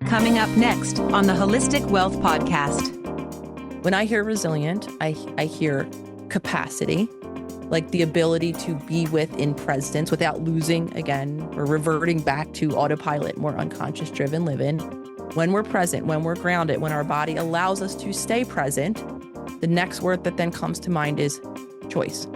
Coming up next on the Holistic Wealth Podcast. When I hear resilient, I hear capacity, like the ability to be in presence without losing again or reverting back to autopilot, more unconscious driven living. When we're present, when we're grounded, when our body allows us to stay present, the next word that then comes to mind is choice,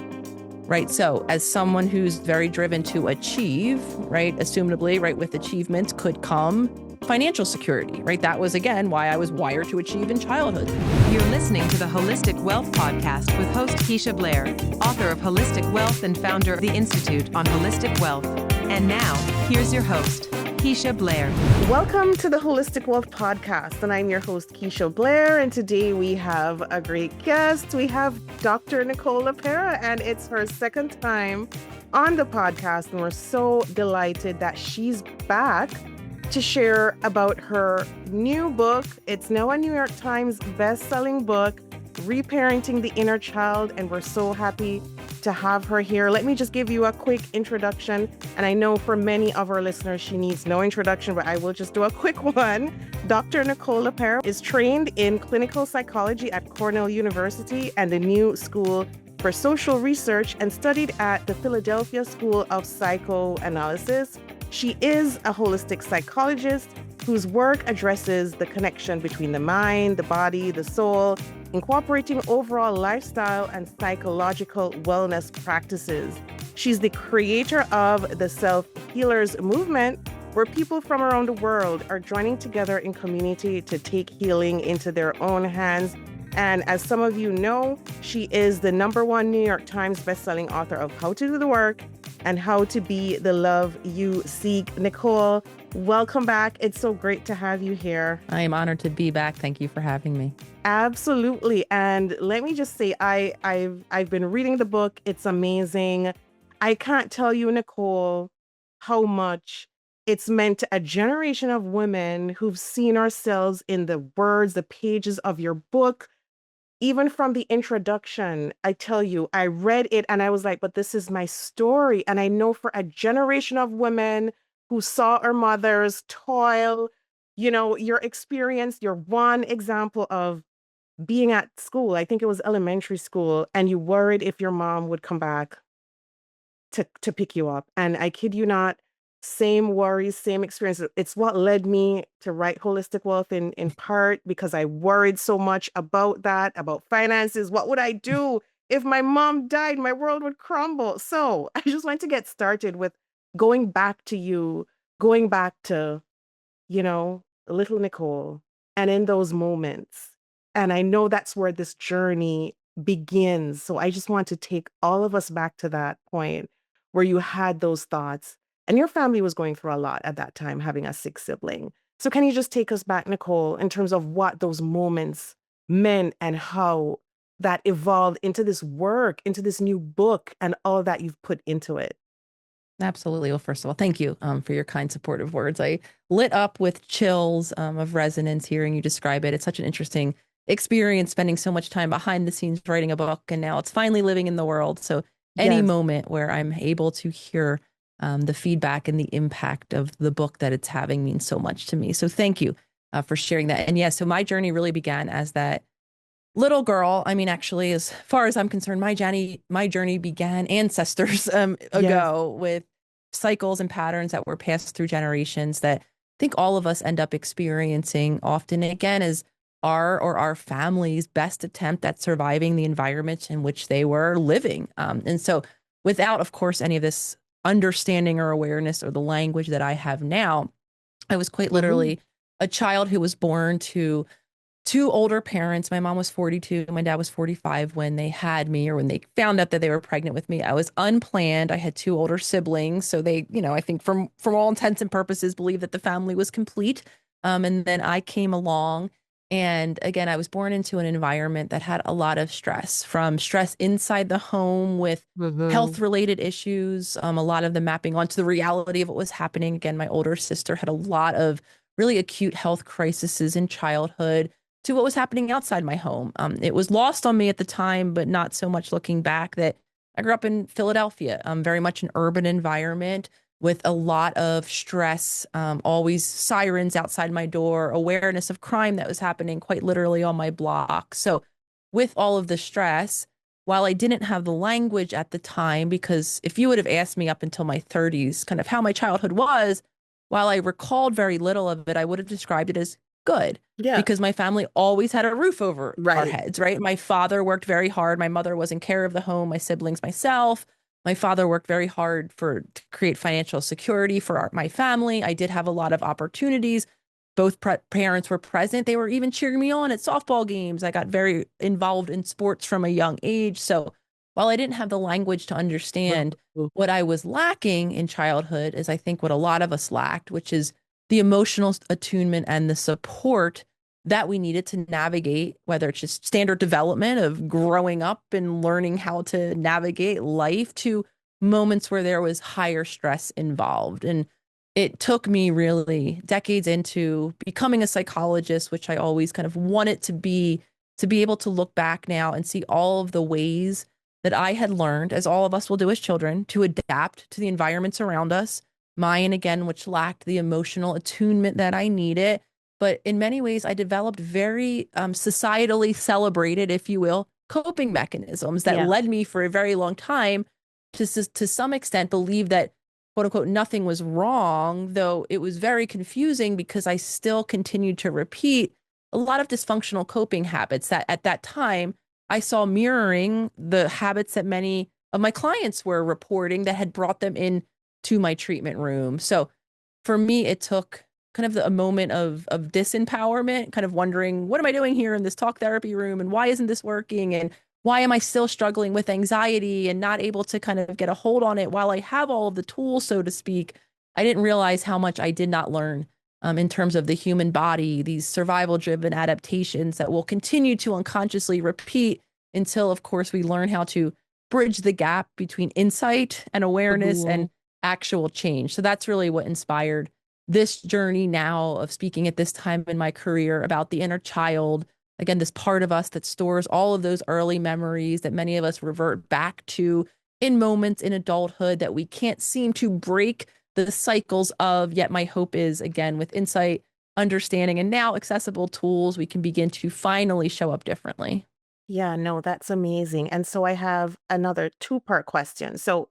right? So as someone who's very driven to achieve, right, assumably, right, with achievements could come financial security, right? That was, again, why I was wired to achieve in childhood. You're listening to the Holistic Wealth Podcast with host Keisha Blair, author of Holistic Wealth and founder of the Institute on Holistic Wealth. And now, here's your host, Keisha Blair. Welcome to the Holistic Wealth Podcast, and I'm your host, Keisha Blair, and today we have a great guest. We have Dr. Nicole LePera, and it's her second time on the podcast, and we're so delighted that she's back to share about her new book. It's now a New York Times best-selling book, Reparenting the Inner Child, and we're so happy to have her here. Let me just give you a quick introduction, and I know for many of our listeners she needs no introduction, but I will just do a quick one. Dr. Nicole LePera is trained in clinical psychology at Cornell University and the New School for Social Research, and studied at the Philadelphia School of Psychoanalysis. She is a holistic psychologist whose work addresses the connection between the mind, the body, the soul, incorporating overall lifestyle and psychological wellness practices. She's the creator of the Self-Healers movement, where people from around the world are joining together in community to take healing into their own hands. And as some of you know, she is the #1 New York Times bestselling author of How to Do the Work and How to Be the Love You Seek. Nicole, welcome back. It's so great to have you here. I am honored to be back. Thank you for having me. Absolutely. And let me just say, I've been reading the book. It's amazing. I can't tell you, Nicole, how much it's meant to a generation of women who've seen ourselves in the words, the pages of your book. Even from the introduction, I tell you, I read it and I was like, but this is my story. And I know for a generation of women who saw our mothers toil, you know, your experience, your one example of being at school, I think it was elementary school, and you worried if your mom would come back to pick you up. And I kid you not, same worries, same experience. It's what led me to write Holistic Wealth in part, because I worried so much about that, about finances. What would I do if my mom died? My world would crumble. So I just want to get started with going back to you, going back to, you know, little Nicole, and in those moments. And I know that's where this journey begins. So I just want to take all of us back to that point where you had those thoughts. And your family was going through a lot at that time, having a sick sibling. So can you just take us back, Nicole, in terms of what those moments meant and how that evolved into this work, into this new book, and all that you've put into it? Absolutely. Well, first of all, thank you for your kind, supportive words. I lit up with chills of resonance hearing you describe it. It's such an interesting experience, spending so much time behind the scenes writing a book, and now it's finally living in the world. So any Yes. moment where I'm able to hear the feedback and the impact of the book that it's having means so much to me. So thank you for sharing that. And yes, so my journey really began as that little girl. I mean, actually, as far as I'm concerned, my journey began ancestors ago with cycles and patterns that were passed through generations that I think all of us end up experiencing often, again, as our family's best attempt at surviving the environment in which they were living. And so without, of course, any of this understanding or awareness or the language that I have now, I was quite literally a child who was born to two older parents. My mom was 42, my dad was 45 when they had me, or when they found out that they were pregnant with me. I was unplanned. I had two older siblings. So they, you know, I think from all intents and purposes, believed that the family was complete. And then I came along. And again, I was born into an environment that had a lot of stress, from stress inside the home with health related issues, a lot of them mapping onto the reality of what was happening. Again, my older sister had a lot of really acute health crises in childhood, to what was happening outside my home. It was lost on me at the time, but not so much looking back, that I grew up in Philadelphia, very much an urban environment, with a lot of stress, always sirens outside my door, awareness of crime that was happening quite literally on my block. So, with all of the stress, while I didn't have the language at the time, because if you would have asked me up until my 30s, kind of how my childhood was, while I recalled very little of it, I would have described it as good Yeah. because my family always had a roof over our Right. heads, right? My father worked very hard. My mother was in care of the home, my siblings, myself. My father worked very hard to create financial security for my family. I did have a lot of opportunities. Both parents were present. They were even cheering me on at softball games. I got very involved in sports from a young age. So while I didn't have the language to understand what I was lacking in childhood, is I think what a lot of us lacked, which is the emotional attunement and the support that we needed to navigate, whether it's just standard development of growing up and learning how to navigate life to moments where there was higher stress involved. And it took me really decades into becoming a psychologist, which I always kind of wanted to be able to look back now and see all of the ways that I had learned, as all of us will do as children, to adapt to the environments around us. Mine, again, which lacked the emotional attunement that I needed. But in many ways, I developed very societally celebrated, if you will, coping mechanisms that Yeah. led me for a very long time to some extent believe that, quote unquote, nothing was wrong, though it was very confusing because I still continued to repeat a lot of dysfunctional coping habits that at that time I saw mirroring the habits that many of my clients were reporting that had brought them in to my treatment room. So for me, it took kind of a moment of disempowerment, kind of wondering, what am I doing here in this talk therapy room? And why isn't this working? And why am I still struggling with anxiety and not able to kind of get a hold on it while I have all of the tools, so to speak? I didn't realize how much I did not learn in terms of the human body, these survival driven adaptations that will continue to unconsciously repeat until, of course, we learn how to bridge the gap between insight and awareness and actual change. So that's really what inspired this journey now of speaking at this time in my career about the inner child. Again, this part of us that stores all of those early memories that many of us revert back to in moments in adulthood that we can't seem to break the cycles of. Yet my hope is, again, with insight, understanding, and now accessible tools, we can begin to finally show up differently. Yeah, no, that's amazing. And so I have another two-part question. So,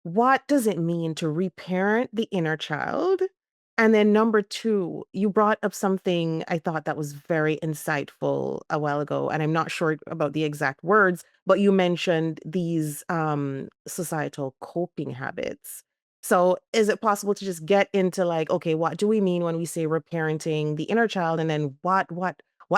what does it mean to reparent the inner child? And then number two, you brought up something I thought that was very insightful a while ago, and I'm not sure about the exact words, but you mentioned these societal coping habits. So, is it possible to just get into like, okay, what do we mean when we say reparenting the inner child, and then what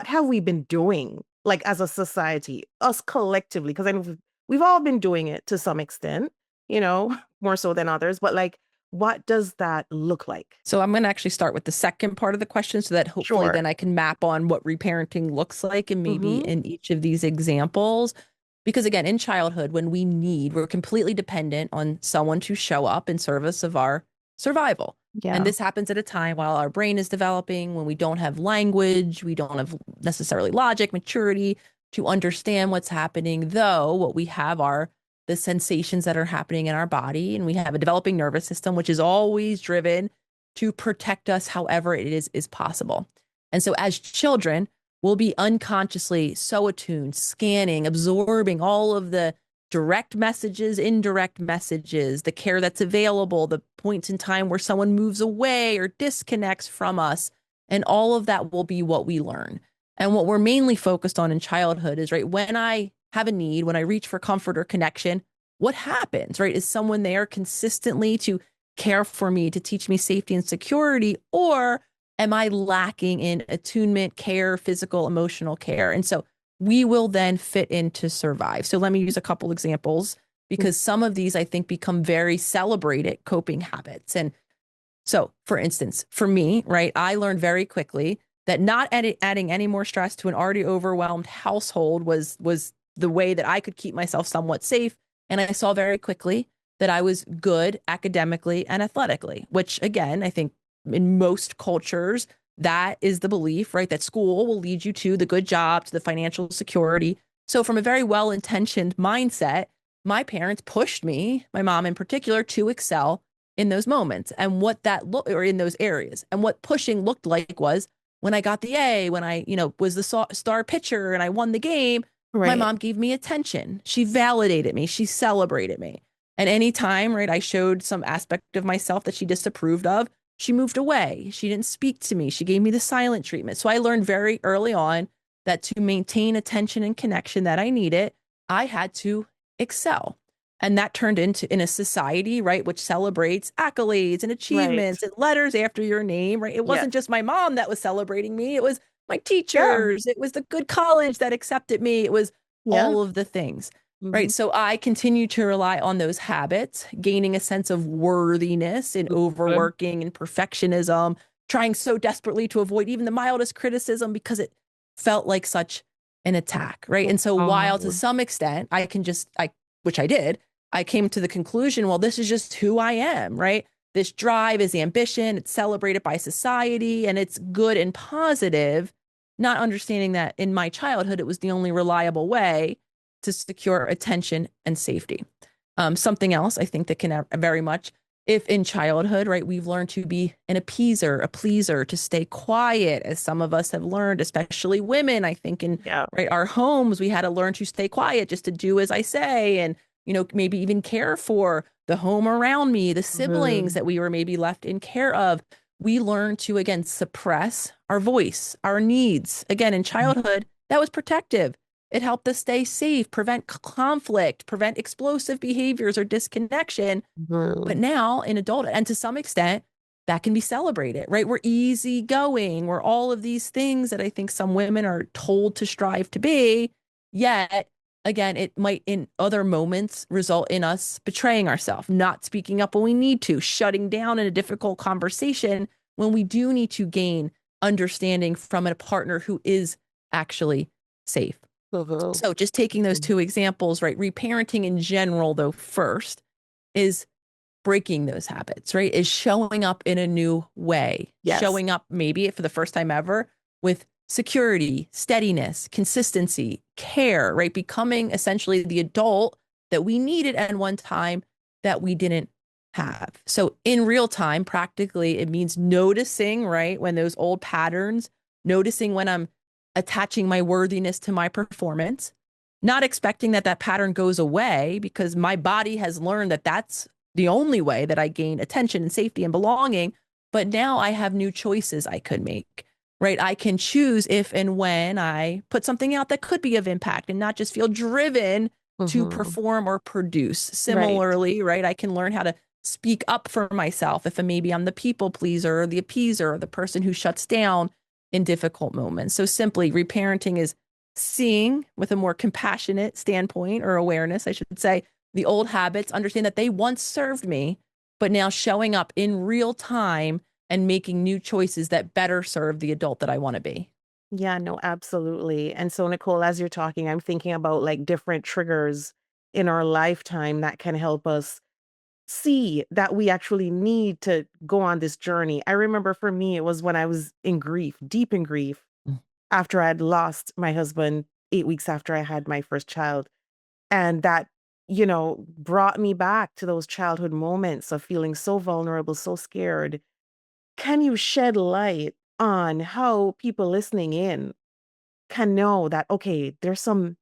have we been doing like as a society, us collectively? Because I know we've all been doing it to some extent, you know, more so than others, but like, what does that look like? So I'm going to actually start with the second part of the question so that hopefully Sure. then I can map on what reparenting looks like and maybe Mhm. in each of these examples. Because again, in childhood, when we're completely dependent on someone to show up in service of our survival. And Yeah. this happens at a time while our brain is developing, when we don't have language, we don't have necessarily logic, maturity to understand what's happening, though what we have are the sensations that are happening in our body. And we have a developing nervous system, which is always driven to protect us however it is possible. And so as children, we'll be unconsciously so attuned, scanning, absorbing all of the direct messages, indirect messages, the care that's available, the points in time where someone moves away or disconnects from us. And all of that will be what we learn. And what we're mainly focused on in childhood is, right, when I have a need, when I reach for comfort or connection, what happens, right? Is someone there consistently to care for me, to teach me safety and security? Or am I lacking in attunement, care, physical, emotional care? And so we will then fit in to survive. So let me use a couple examples because some of these I think become very celebrated coping habits. And so, for instance, for me, right, I learned very quickly that not adding any more stress to an already overwhelmed household was the way that I could keep myself somewhat safe. And I saw very quickly that I was good academically and athletically, which again, I think in most cultures, that is the belief, right? That school will lead you to the good job, to the financial security. So, from a very well intentioned mindset, my parents pushed me, my mom in particular, to excel in those moments. And what that or in those areas. And what pushing looked like was when I got the A, when I, was the star pitcher and I won the game, my Right. mom gave me attention. She validated me. She celebrated me. And anytime, right, I showed some aspect of myself that she disapproved of, she moved away. She didn't speak to me. She gave me the silent treatment. So I learned very early on that to maintain attention and connection that I needed, I had to excel. And that turned into in a society, right, which celebrates accolades and Right. achievements and letters after your name, right? It Yes. wasn't just my mom that was celebrating me. It was my Yeah. teachers. It was the good college that accepted me. It was Yeah. all of the things, Hmm. right? So I continue to rely on those habits, gaining a sense of worthiness in overworking and perfectionism, trying so desperately to avoid even the mildest criticism because it felt like such an attack, right? And so while to Oh. some extent which I did, I came to the conclusion, well, this is just who I am, right? This drive is ambition. It's celebrated by society and it's good and positive, not understanding that in my childhood, it was the only reliable way to secure attention and safety. Something else I think that can very much, if in childhood, right, we've learned to be an appeaser, a pleaser, to stay quiet, as some of us have learned, especially women, I think in Yeah. right our homes, we had to learn to stay quiet, just to do as I say, and maybe even care for the home around me, the siblings Mhm. that we were maybe left in care of. We learn to, again, suppress our voice, our needs. Again, in childhood, that was protective. It helped us stay safe, prevent conflict, prevent explosive behaviors or disconnection. But Mhm. now in adulthood, and to some extent, that can be celebrated, right? We're easygoing. We're all of these things that I think some women are told to strive to be. Yet, again, it might in other moments result in us betraying ourselves, not speaking up when we need to, shutting down in a difficult conversation when we do need to gain understanding from a partner who is actually safe. Mhm. So just taking those two examples, right? Reparenting in general, though, first is breaking those habits, right? Is showing up in a new way, Yes. showing up maybe for the first time ever with security, steadiness, consistency, care, right? Becoming essentially the adult that we needed at one time that we didn't have. So in real time, practically, it means noticing, right? When those old patterns, noticing when I'm attaching my worthiness to my performance, not expecting that that pattern goes away because my body has learned that that's the only way that I gain attention and safety and belonging. But now I have new choices I could make, right? I can choose if and when I put something out that could be of impact and not just feel driven to Mhm. perform or produce. Right. Similarly, right? I can learn how to speak up for myself if maybe I'm the people pleaser or the appeaser or the person who shuts down in difficult moments. So simply reparenting is seeing with a more compassionate standpoint or awareness, I should say, the old habits, understand that they once served me, but now showing up in real time and making new choices that better serve the adult that I want to be. Yeah, no, absolutely. And so, Nicole, as you're talking, I'm thinking about like different triggers in our lifetime that can help us see that we actually need to go on this journey. I remember for me, it was when I was in grief, deep in grief, Mm. after I'd lost my husband 8 weeks after I had my first child. And that, brought me back to those childhood moments of feeling so vulnerable, so scared. Can you shed light on how people listening in can know that, okay, there's some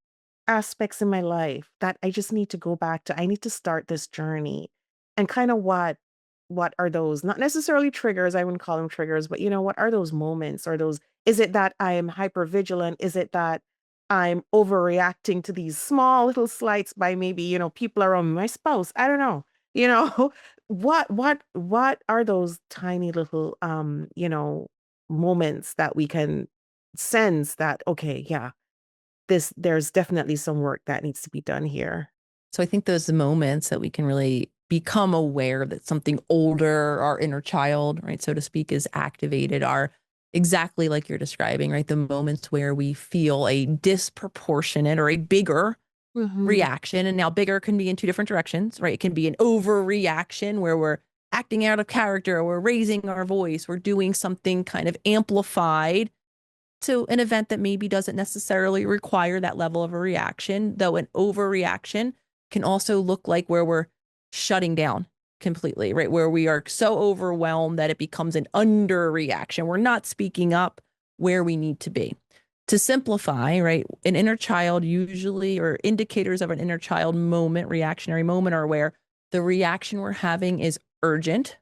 aspects in my life that I just need to go back to. I need to start this journey. And kind of what are those? Not necessarily triggers, I wouldn't call them triggers, but what are those moments or those is it that I am hyper vigilant? Is it that I'm overreacting to these small little slights by maybe, people around me, my spouse? I don't know. You know, what are those tiny little moments that we can sense that okay, yeah, there's definitely some work that needs to be done here. So I think those moments that we can really become aware that something older, our inner child, right, so to speak, is activated are exactly like you're describing, right? The moments where we feel a disproportionate or a bigger Mhm. reaction. And now bigger can be in two different directions, right? It can be an overreaction where we're acting out of character, we're raising our voice, we're doing something kind of amplified to an event that maybe doesn't necessarily require that level of a reaction, though an overreaction can also look like where we're shutting down completely, right? Where we are so overwhelmed that it becomes an underreaction. We're not speaking up where we need to be. To simplify, right, an inner child usually, or indicators of an inner child moment, reactionary moment, are where the reaction we're having is urgent,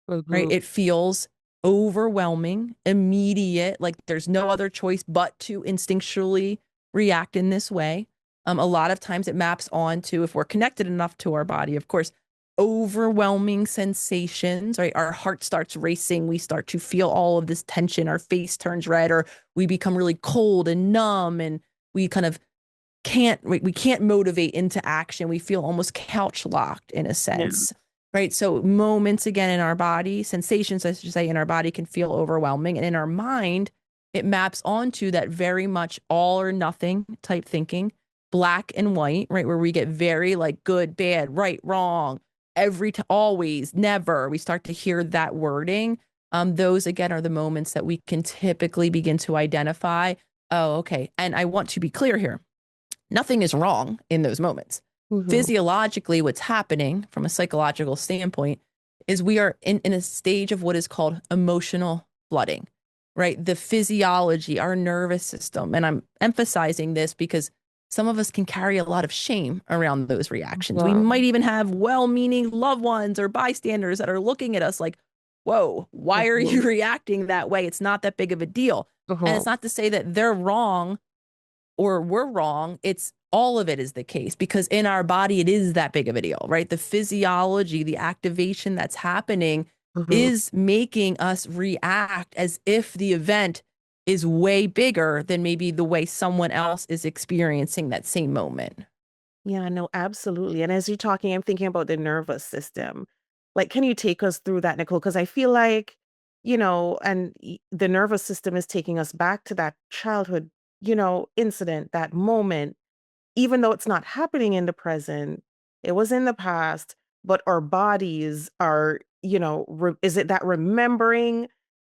right? It feels overwhelming, immediate, like there's no other choice but to instinctually react in this way. A lot of times it maps onto, if we're connected enough to our body, of course, overwhelming sensations, right? Our heart starts racing. We start to feel all of this tension. Our face turns red, or we become really cold and numb, and we kind of we can't motivate into action. We feel almost couch locked in a sense, right? So moments again in our body, sensations, I should say, in our body can feel overwhelming. And in our mind, it maps onto that very much all or nothing type thinking, black and white, right? Where we get very like good, bad, right, wrong, always, never. We start to hear that wording. Those again are the moments that we can typically begin to identify. Oh, okay. And I want to be clear here. Nothing is wrong in those moments. Physiologically, what's happening from a psychological standpoint is we are in a stage of what is called emotional flooding, right? The physiology, our nervous system. And I'm emphasizing this because some of us can carry a lot of shame around those reactions. We might even have well-meaning loved ones or bystanders that are looking at us like, whoa, why are you reacting that way? It's not that big of a deal. And it's not to say that they're wrong or we're wrong. It's all of it is the case, because in our body, it is that big of a deal, right? The physiology, the activation that's happening is making us react as if the event is way bigger than maybe the way someone else is experiencing that same moment. Yeah, no, absolutely. And as you're talking, I'm thinking about the nervous system. Like, can you take us through that, Nicole? Because I feel like, the nervous system is taking us back to that childhood, incident, that moment, even though it's not happening in the present, it was in the past, but our bodies are, is it that remembering?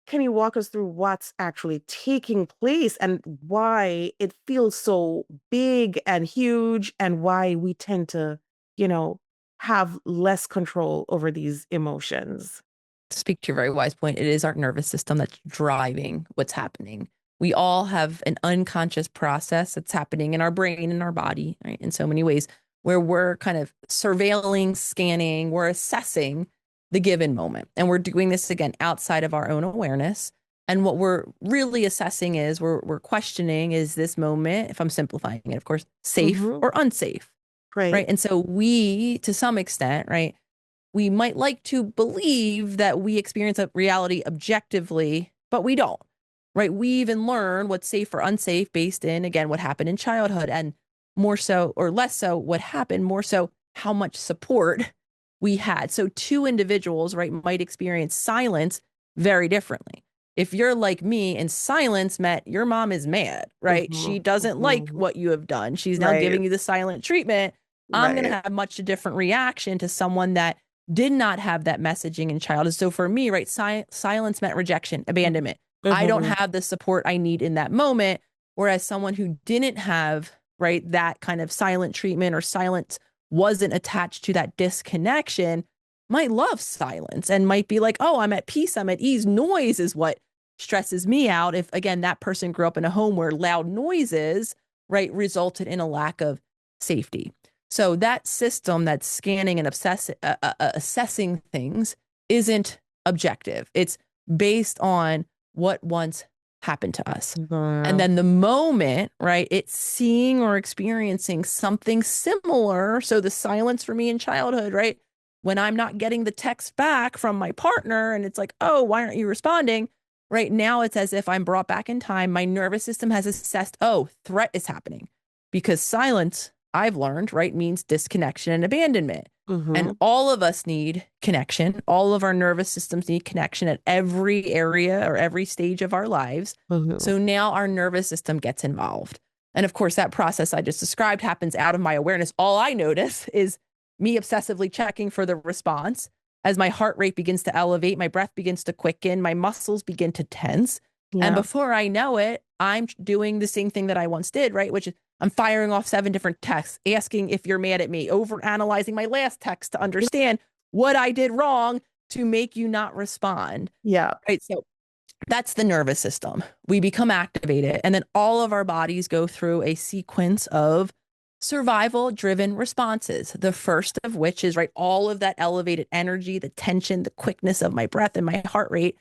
Can you walk us through what's actually taking place and why it feels so big and huge, and why we tend to, you know, have less control over these emotions? To speak to your very wise point, it is our nervous system that's driving what's happening. We all have an unconscious process that's happening in our brain and our body, right? In so many ways, where we're kind of surveilling, scanning, we're assessing the given moment. And we're doing this again outside of our own awareness. And what we're really assessing is we're questioning, is this moment, if I'm simplifying it, of course, safe Mm-hmm. or unsafe, Right. right? And so we, to some extent, right, we might like to believe that we experience a reality objectively, but we don't, right? We even learn what's safe or unsafe based in, again, what happened in childhood, and more so or less so what happened, more so how much support we had. So two individuals, right, might experience silence very differently. If you're like me and silence meant your mom is mad, right? Mm-hmm. She doesn't like Mm-hmm. what you have done. She's now Right. giving you the silent treatment. I'm going to Right. have much a different reaction to someone that did not have that messaging in childhood. So for me, right, silence meant rejection, abandonment. I don't Mm-hmm. have the support I need in that moment. Whereas someone who didn't have, right, that kind of silent treatment, or silence wasn't attached to that disconnection, might love silence and might be like, oh, I'm at peace, I'm at ease. Noise is what stresses me out. If, again, that person grew up in a home where loud noises, right, resulted in a lack of safety. So that system that's scanning and assessing things isn't objective. It's based on what once happened to us. And then the moment, right, it's seeing or experiencing something similar. So the silence for me in childhood, right, when I'm not getting the text back from my partner and it's like, oh, why aren't you responding? Right now, it's as if I'm brought back in time. My nervous system has assessed, oh, threat is happening, because silence, I've learned, right, means disconnection and abandonment. And Mm-hmm. all of us need connection. All of our nervous systems need connection at every area or every stage of our lives. Mm-hmm. So now our nervous system gets involved. And of course, that process I just described happens out of my awareness. All I notice is me obsessively checking for the response. As my heart rate begins to elevate, my breath begins to quicken, my muscles begin to tense. And Yeah. before I know it, I'm doing the same thing that I once did, right? Which is I'm firing off 7 different texts, asking if you're mad at me, over analyzing my last text to understand what I did wrong to make you not respond. Yeah. Right. So that's the nervous system. We become activated, and then all of our bodies go through a sequence of survival driven responses. The first of which is, right, all of that elevated energy, the tension, the quickness of my breath and my heart rate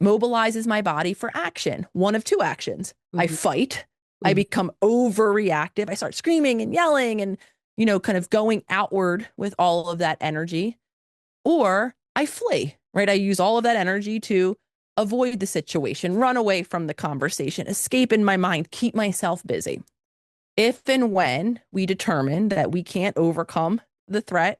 mobilizes my body for action. One of two actions. I fight, I become overreactive, I start screaming and yelling and, kind of going outward with all of that energy, or I flee, right? I use all of that energy to avoid the situation, run away from the conversation, escape in my mind, keep myself busy. If and when we determine that we can't overcome the threat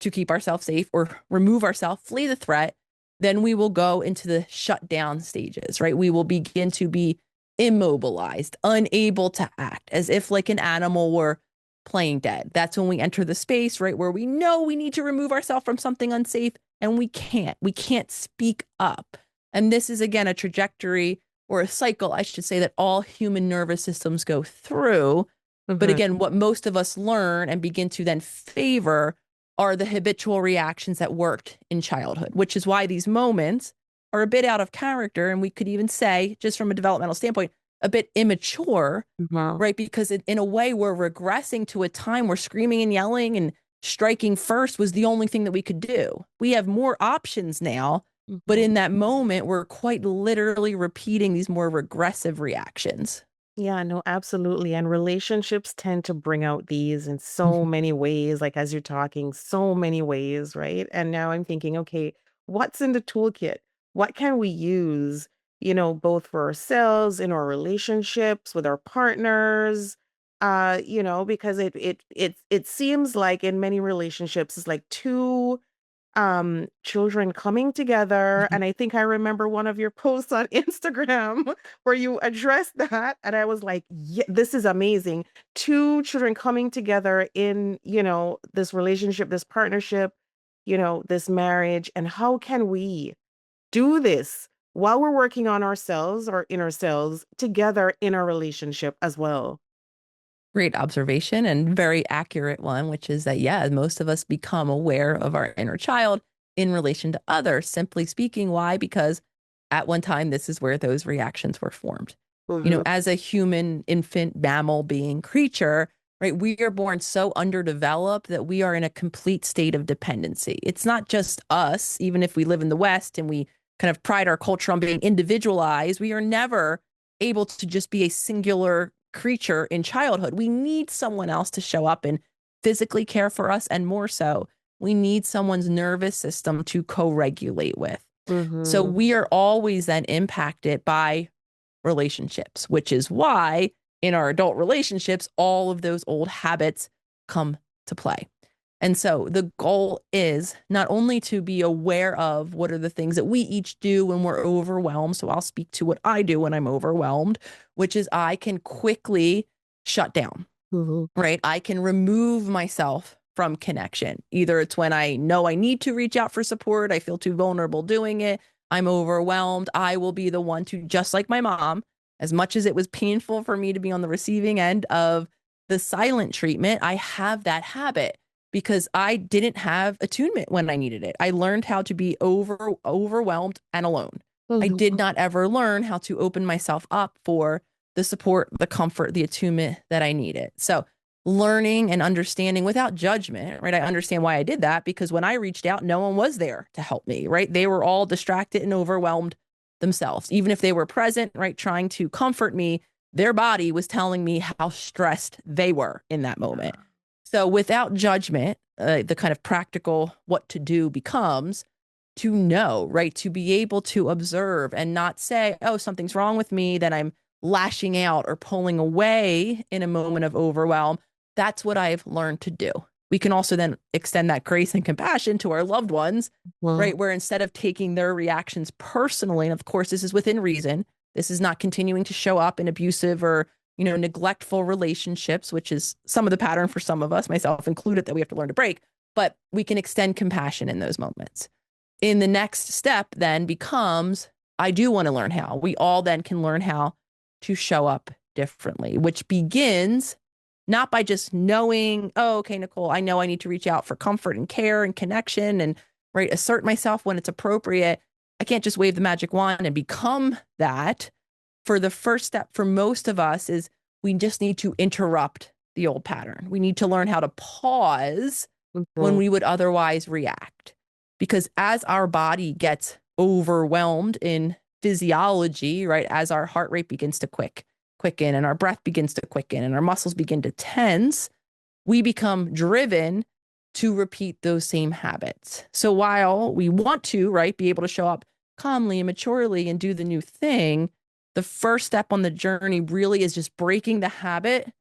to keep ourselves safe or remove ourselves, flee the threat, then we will go into the shutdown stages, right? We will begin to be immobilized, unable to act, as if like an animal were playing dead. That's when we enter the space, right, where we know we need to remove ourselves from something unsafe, and we can't. We can't speak up. And this is, again, a trajectory or a cycle, I should say, that all human nervous systems go through. But again, what most of us learn and begin to then favor are the habitual reactions that worked in childhood, which is why these moments are a bit out of character. And we could even say, just from a developmental standpoint, a bit immature, right? Because in a way, we're regressing to a time where screaming and yelling and striking first was the only thing that we could do. We have more options now, but in that moment, we're quite literally repeating these more regressive reactions. Yeah, no, absolutely. And relationships tend to bring out these in so many ways, like as you're talking, so many ways, right? And now I'm thinking, okay, what's in the toolkit? What can we use, both for ourselves, in our relationships, with our partners? Because it seems like in many relationships, it's like two children coming together. And I think I remember one of your posts on Instagram where you addressed that, and I was like, yeah, this is amazing. Two children coming together in, this relationship, this partnership, this marriage. And how can we do this while we're working on ourselves, our inner selves, together in our relationship as well? Great observation and very accurate one, which is that, yeah, most of us become aware of our inner child in relation to others. Simply speaking, why? Because at one time, this is where those reactions were formed. As a human, infant, mammal being creature, right, we are born so underdeveloped that we are in a complete state of dependency. It's not just us, even if we live in the West and we kind of pride our culture on being individualized, we are never able to just be a singular creature in childhood. We need someone else to show up and physically care for us. And more so, we need someone's nervous system to co-regulate with. So we are always then impacted by relationships, which is why in our adult relationships, all of those old habits come to play. And so the goal is not only to be aware of what are the things that we each do when we're overwhelmed. So I'll speak to what I do when I'm overwhelmed, which is I can quickly shut down, right? I can remove myself from connection. Either it's when I know I need to reach out for support, I feel too vulnerable doing it, I'm overwhelmed. I will be the one to, just like my mom, as much as it was painful for me to be on the receiving end of the silent treatment, I have that habit because I didn't have attunement when I needed it. I learned how to be overwhelmed and alone. I did not ever learn how to open myself up for the support, the comfort, the attunement that I needed. So learning and understanding without judgment, right? I understand why I did that because when I reached out, no one was there to help me, right? They were all distracted and overwhelmed themselves. Even if they were present, right, trying to comfort me, their body was telling me how stressed they were in that moment. So without judgment, the kind of practical what to do becomes to know, right? To be able to observe and not say, oh, something's wrong with me, that I'm lashing out or pulling away in a moment of overwhelm. That's what I've learned to do. We can also then extend that grace and compassion to our loved ones, right? Where instead of taking their reactions personally, and of course, this is within reason, this is not continuing to show up in abusive or, neglectful relationships, which is some of the pattern for some of us, myself included, that we have to learn to break. But we can extend compassion in those moments. In the next step then becomes, I do want to learn how. We all then can learn how to show up differently, which begins not by just knowing, oh, okay, Nicole, I know I need to reach out for comfort and care and connection and right, assert myself when it's appropriate. I can't just wave the magic wand and become that. For the first step for most of us is we just need to interrupt the old pattern. We need to learn how to pause when we would otherwise react. Because as our body gets overwhelmed in physiology, right, as our heart rate begins to quicken and our breath begins to quicken and our muscles begin to tense, we become driven to repeat those same habits. So while we want to, right, be able to show up calmly and maturely and do the new thing, the first step on the journey really is just breaking the habit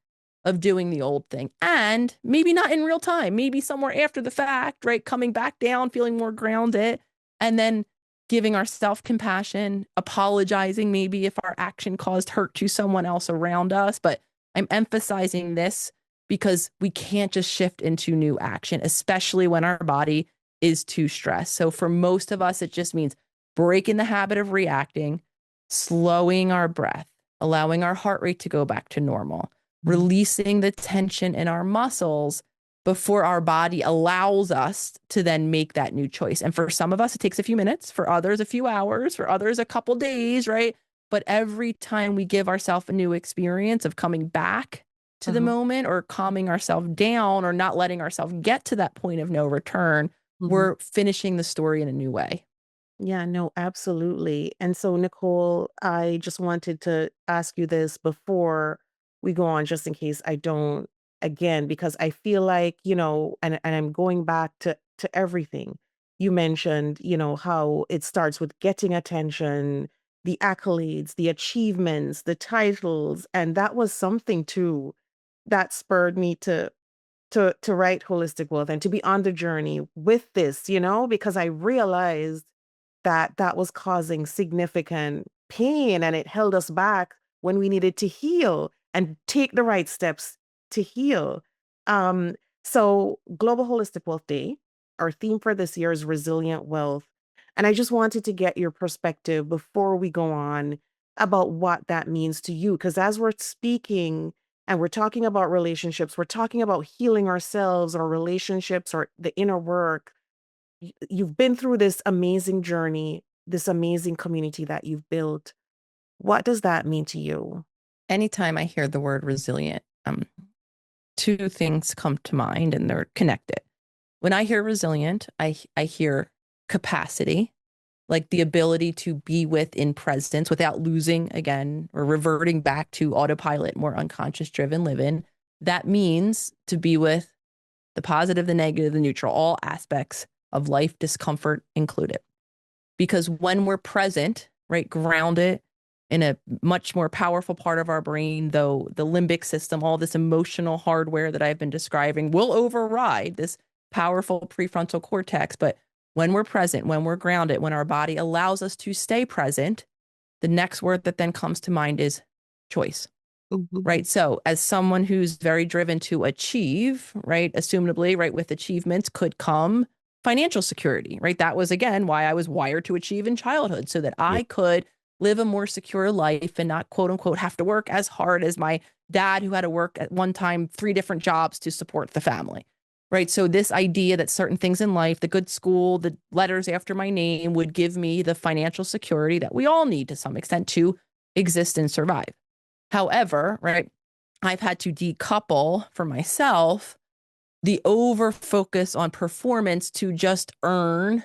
of doing the old thing. And maybe not in real time, maybe somewhere after the fact, right? Coming back down, feeling more grounded, and then giving ourselves compassion, apologizing maybe if our action caused hurt to someone else around us. But I'm emphasizing this because we can't just shift into new action, especially when our body is too stressed. So for most of us, it just means breaking the habit of reacting, slowing our breath, allowing our heart rate to go back to normal, releasing the tension in our muscles before our body allows us to then make that new choice. And for some of us, it takes a few minutes, for others, a few hours, for others, a couple days, right? But every time we give ourselves a new experience of coming back to the moment or calming ourselves down or not letting ourselves get to that point of no return, we're finishing the story in a new way. Yeah, no, absolutely. And so, Nicole, I just wanted to ask you this before we go on, just in case I don't again, because I feel like, and I'm going back to everything you mentioned, how it starts with getting attention, the accolades, the achievements, the titles, and that was something too that spurred me to write Holistic Wealth and to be on the journey with this, because I realized that was causing significant pain and it held us back when we needed to heal and take the right steps to heal. Um, so Global Holistic Wealth Day, our theme for this year is resilient wealth. And I just wanted to get your perspective before we go on about what that means to you. Because as we're speaking and we're talking about relationships, we're talking about healing ourselves, our relationships, or the inner work. You've been through this amazing journey, this amazing community that you've built. What does that mean to you? Anytime I hear the word resilient, two things come to mind and they're connected. When I hear resilient, I hear capacity, like the ability to be within presence without losing again or reverting back to autopilot, more unconscious driven living. That means to be with the positive, the negative, the neutral, all aspects of life, discomfort included. Because when we're present, right, grounded in a much more powerful part of our brain, though the limbic system, all this emotional hardware that I've been describing will override this powerful prefrontal cortex. But when we're present, when we're grounded, when our body allows us to stay present, the next word that then comes to mind is choice. Right. So as someone who's very driven to achieve, right, assumably, right, with achievements could come financial security, right? That was, again, why I was wired to achieve in childhood so that I could live a more secure life and not, quote unquote, have to work as hard as my dad, who had to work at one time 3 different jobs to support the family. Right. So this idea that certain things in life, the good school, the letters after my name would give me the financial security that we all need to some extent to exist and survive. However, right, I've had to decouple for myself the over focus on performance to just earn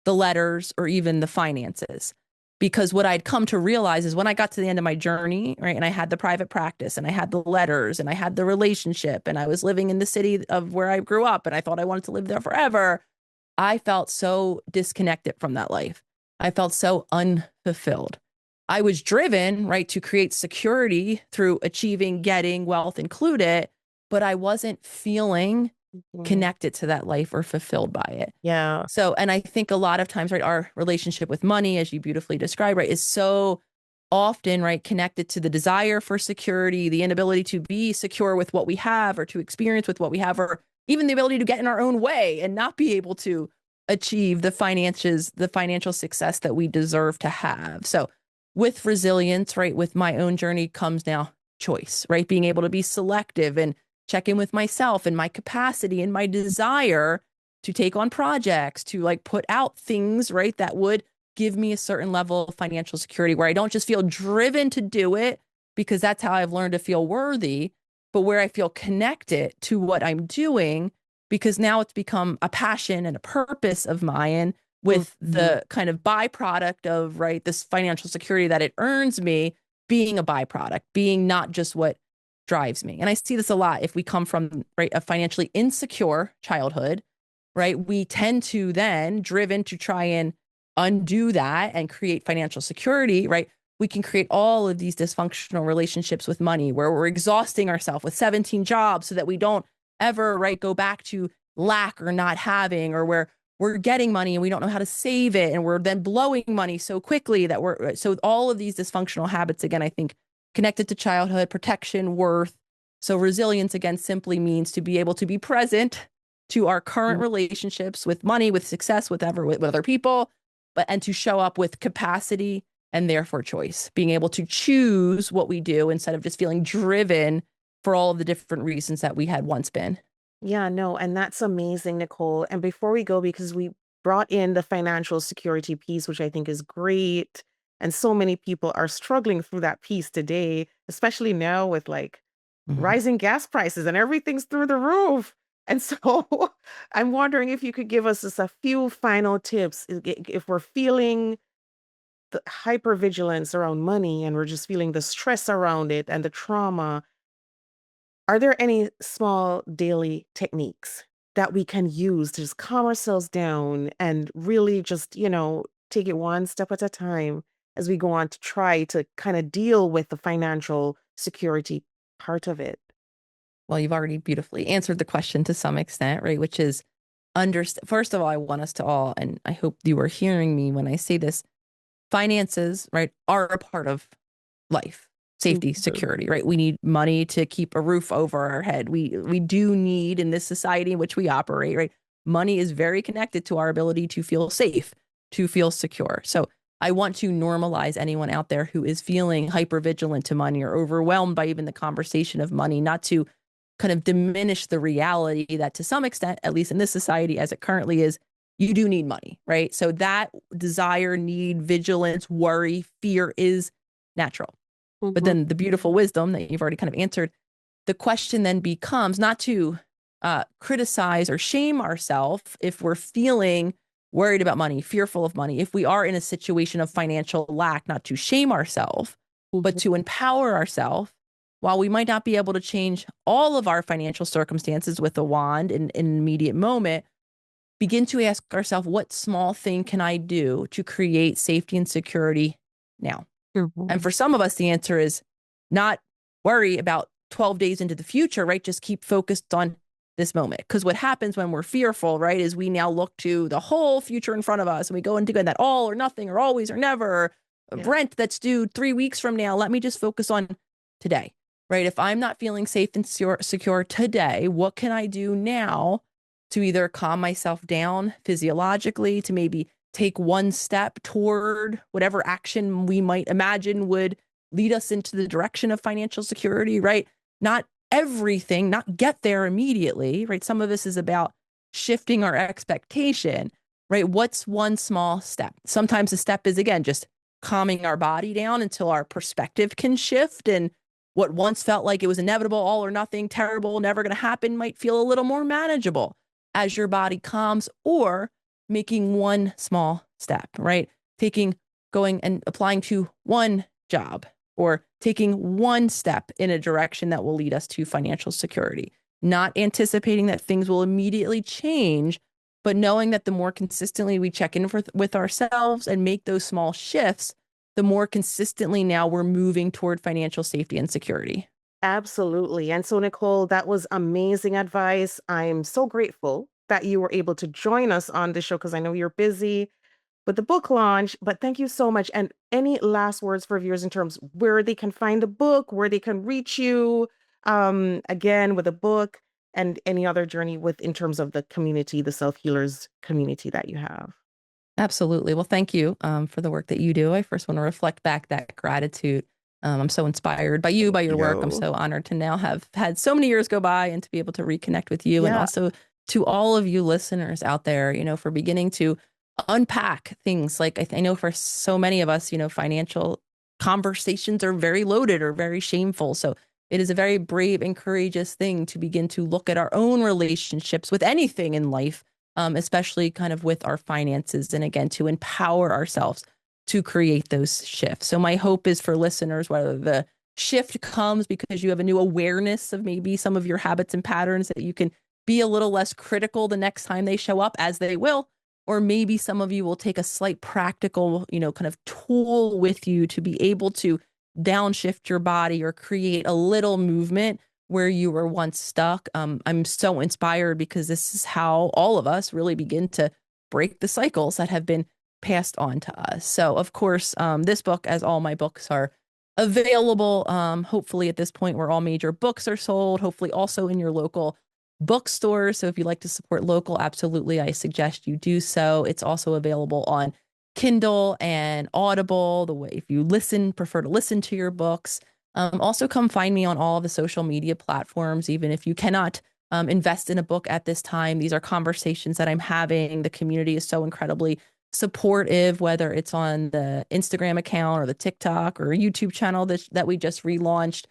the letters or even the finances. Because what I'd come to realize is when I got to the end of my journey, right, and I had the private practice and I had the letters and I had the relationship and I was living in the city of where I grew up and I thought I wanted to live there forever, I felt so disconnected from that life. I felt so unfulfilled. I was driven, right, to create security through achieving, getting wealth included, but I wasn't feeling connected to that life or fulfilled by it. Yeah. So, and I think a lot of times, right, our relationship with money, as you beautifully describe, right, is so often, right, connected to the desire for security, the inability to be secure with what we have or to experience with what we have, or even the ability to get in our own way and not be able to achieve the financial success that we deserve to have. So with resilience, right, with my own journey comes now choice, right? Being able to be selective and check in with myself and my capacity and my desire to take on projects, to like put out things, right, that would give me a certain level of financial security where I don't just feel driven to do it because that's how I've learned to feel worthy, but where I feel connected to what I'm doing because now it's become a passion and a purpose of mine with the kind of byproduct of, right, this financial security that it earns me being a byproduct, being not just what drives me. And I see this a lot. If we come from, right, a financially insecure childhood, right, we tend to then driven to try and undo that and create financial security, right? We can create all of these dysfunctional relationships with money where we're exhausting ourselves with 17 jobs so that we don't ever, right, go back to lack or not having, or where we're getting money and we don't know how to save it. And we're then blowing money so quickly that so all of these dysfunctional habits, again, I think connected to childhood, protection, worth. So resilience, again, simply means to be able to be present to our current relationships with money, with success, with other people, and to show up with capacity and therefore choice, being able to choose what we do instead of just feeling driven for all of the different reasons that we had once been. Yeah, no, and that's amazing, Nicole. And before we go, because we brought in the financial security piece, which I think is great, and so many people are struggling through that piece today, especially now with like rising gas prices and everything's through the roof. And so I'm wondering if you could give us just a few final tips if we're feeling the hypervigilance around money and we're just feeling the stress around it and the trauma. Are there any small daily techniques that we can use to just calm ourselves down and really just, take it one step at a time as we go on to try to kind of deal with the financial security part of it? Well, you've already beautifully answered the question to some extent, right? Which is first of all, I want us to all, and I hope you are hearing me when I say this, finances, right, are a part of life, safety, Mhm. security, right? We need money to keep a roof over our head. We do need, in this society in which we operate, right? Money is very connected to our ability to feel safe, to feel secure. So I want to normalize anyone out there who is feeling hypervigilant to money or overwhelmed by even the conversation of money, not to kind of diminish the reality that to some extent, at least in this society as it currently is, you do need money, right? So that desire, need, vigilance, worry, fear is natural. But Mhm. then the beautiful wisdom that you've already kind of answered, the question then becomes not to criticize or shame ourselves if we're feeling worried about money, fearful of money. If we are in a situation of financial lack, not to shame ourselves, but Mhm. to empower ourselves. While we might not be able to change all of our financial circumstances with a wand in an immediate moment, begin to ask ourselves, what small thing can I do to create safety and security now? And Mhm. for some of us, the answer is not worry about 12 days into the future, right? Just keep focused on this moment. Because what happens when we're fearful, right, is we now look to the whole future in front of us and we go into that all or nothing or always or never, or Yeah. rent that's due 3 weeks from now. Let me just focus on today, right? If I'm not feeling safe and secure today, what can I do now to either calm myself down physiologically, to maybe take one step toward whatever action we might imagine would lead us into the direction of financial security, right? Not everything, not get there immediately, right? Some of this is about shifting our expectation, right? What's one small step? Sometimes the step is, again, just calming our body down until our perspective can shift. And what once felt like it was inevitable, all or nothing, terrible, never going to happen, might feel a little more manageable as your body calms, or making one small step, right? Going and applying to one job or taking one step in a direction that will lead us to financial security, not anticipating that things will immediately change, but knowing that the more consistently we check in with ourselves and make those small shifts, the more consistently now we're moving toward financial safety and security. Absolutely. And so, Nicole, that was amazing advice. I'm so grateful that you were able to join us on this show because I know you're busy with the book launch, but thank you so much. And any last words for viewers in terms where they can find the book, where they can reach you, again, with the book and any other journey with in terms of the community, the self-healers community that you have? Absolutely. Well, thank you for the work that you do. I first want to reflect back that gratitude. I'm so inspired by you, by your work. I'm Yo. so honored to now have had so many years go by and to be able to reconnect with you. And Yeah. also to all of you listeners out there, for beginning to unpack things. Like I know for so many of us, financial conversations are very loaded or very shameful. So it is a very brave and courageous thing to begin to look at our own relationships with anything in life, especially kind of with our finances. And again, to empower ourselves to create those shifts. So my hope is for listeners, whether the shift comes because you have a new awareness of maybe some of your habits and patterns, that you can be a little less critical the next time they show up, as they will, or maybe some of you will take a slight practical, kind of tool with you to be able to downshift your body or create a little movement where you were once stuck. I'm so inspired because this is how all of us really begin to break the cycles that have been passed on to us. So of course, this book, as all my books, are available, hopefully at this point where all major books are sold, hopefully also in your local bookstore. So if you like to support local, absolutely, I suggest you do so. It's also available on Kindle and Audible, the way if you prefer to listen to your books. Also come find me on all of the social media platforms, even if you cannot invest in a book at this time. These are conversations that I'm having. The community is so incredibly supportive, whether it's on the Instagram account or the TikTok or YouTube channel that we just relaunched.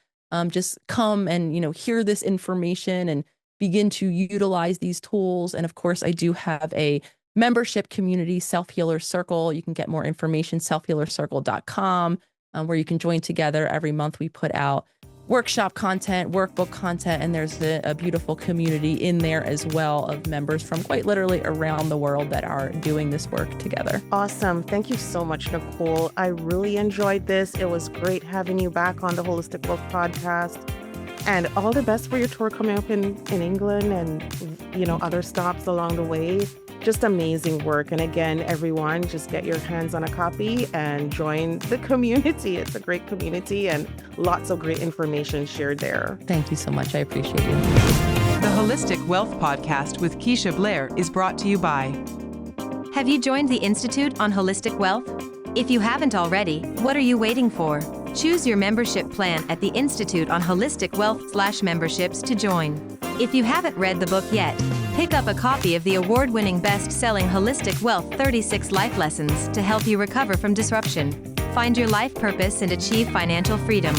Just come and, hear this information and begin to utilize these tools. And of course, I do have a membership community, Self-Healer Circle. You can get more information, selfhealercircle.com, where you can join together. Every month we put out workshop content, workbook content, and there's a beautiful community in there as well of members from quite literally around the world that are doing this work together. Awesome. Thank you so much, Nicole. I really enjoyed this. It was great having you back on the Holistic Wealth podcast. And all the best for your tour coming up in England and, other stops along the way. Just amazing work. And again, everyone, just get your hands on a copy and join the community. It's a great community and lots of great information shared there. Thank you so much. I appreciate you. The Holistic Wealth Podcast with Keisha Blair is brought to you by. Have you joined the Institute on Holistic Wealth? If you haven't already, what are you waiting for? Choose your membership plan at the Institute on Holistic Wealth/memberships to join. If you haven't read the book yet, pick up a copy of the award-winning best-selling Holistic Wealth 36 Life Lessons to help you recover from disruption, find your life purpose, and achieve financial freedom.